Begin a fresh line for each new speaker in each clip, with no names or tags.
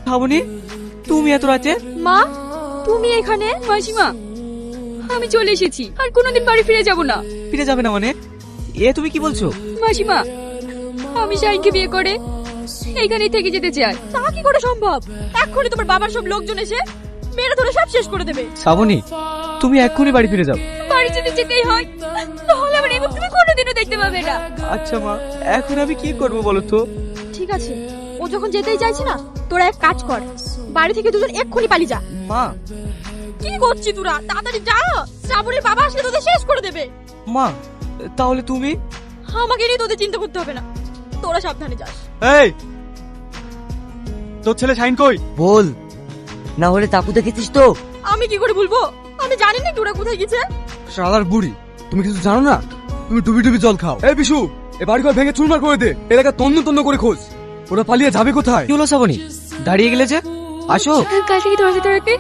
শ্রাবণী, তুমি এত রাতে?
মা, তুমি এখানে? মাসিমা, আমি চলে এসেছি, আর কোনোদিন বাড়ি ফিরে যাব না।
ফিরে যাবে না মানে? এ তুমি কি বলছো?
মাসিমা, আমি শাইনকে বিয়ে করে এইখানেই থেকে যেতে চাই। তা কি করে সম্ভব? এক্ষুনি তোমার বাবার সব লোকজন এসে মেরে ধরে সব শেষ করে দেবে।
শ্রাবণী, তুমি এক্ষুনি বাড়ি ফিরে যাও।
বাড়ি যদি যেতেই হয় তাহলে আমার এই মুখ তুমি কোনোদিনও দেখতে পাবে না।
আচ্ছা মা, এখন আমি কি করবো বলো তো?
ঠিক আছে, ও যখন যেতেই চাইছে না, তোরা এক কাজ কর, বাড়ি থেকে দুজন এক্ষুনি পালিয়ে যা।
মা,
কি করছিস তোরা? তাড়াতাড়ি যা, শ্রাবণীর বাবা আসলে তোদের শেষ করে দেবে।
মা, তাহলে তুমি?
আমাকে নিয়ে তোদের চিন্তা করতে হবে না, তোরা সাবধানে যাস।
এই, তোর ছেলে শাইন কই?
বল, না হলে তাকু দেখেছিস তো?
আমি কি করে বলবো? আমি জানি না তোরা কোথায় গেছে।
শালার বুড়ি, তুমি কিছু জানো না? তুমি ডুবি ডুবি জল খাও। এই বিশু, এ বাড়ি ঘর ভেঙে চুরমার করে দে। এলাকা তন্ন তন্ন করে খোঁজ। ওরা পালিয়ে যাবে কোথায়?
কি হলো শ্রাবণী, দাঁড়িয়ে গেলে যে? আসো।
কাল থেকে দরজা দাঁড়াতে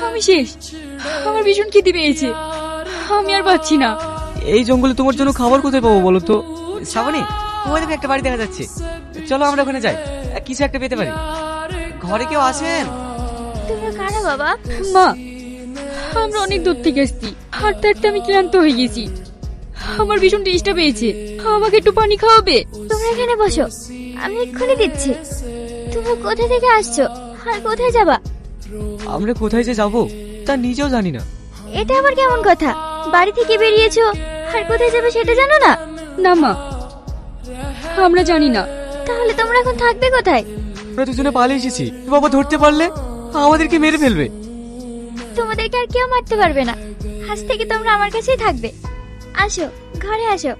আমি শেষ। আমার ভীষণ খিদে পেয়েছে, আমি আর পাচ্ছি না।
এই জঙ্গলে তোমার জন্য খাবার কোথায় পাবো বলো তো? শ্রাবণী, ওই দেখো একটা বাড়ি দেখা যাচ্ছে, চলো আমরা ওখানে যাই, কিছু একটা পেতে পারি। ঘরে কেউ আছেন?
তোমরা কারা বাবা? মা, আমরা অনেক দূর থেকে এসেছি, হাঁটতে হাঁটতে আমি ক্লান্ত হয়ে গেছি, আমার ভীষণ তেষ্টা পেয়েছে, আমাকে একটু পানি খাওয়াবে?
তোমরা এখানে বসো, আমি এক্ষুনি দিচ্ছি। তোমরা কোথা থেকে আসছো আর কোথায় যাবা?
আমরা কোথায় যে যাবো তা নিজেও জানি না।
এটা আবার কেমন কথা? বাড়ি থেকে বেরিয়েছো আর কোথায় যাবে সেটা জানো না?
না মা, আমরা জানি না।
তাহলে তোমরা এখন থাকবে কোথায়?
আমরা দুজনে পালিয়ে এসেছি, বাবা ধরতে পারলে আমাদেরকে মেরে ফেলবে।
তোমাদেরকে আর কেউ মারতে পারবে না, আজ থেকে তোমরা আমার কাছেই থাকবে। আসো, ঘরে আসো।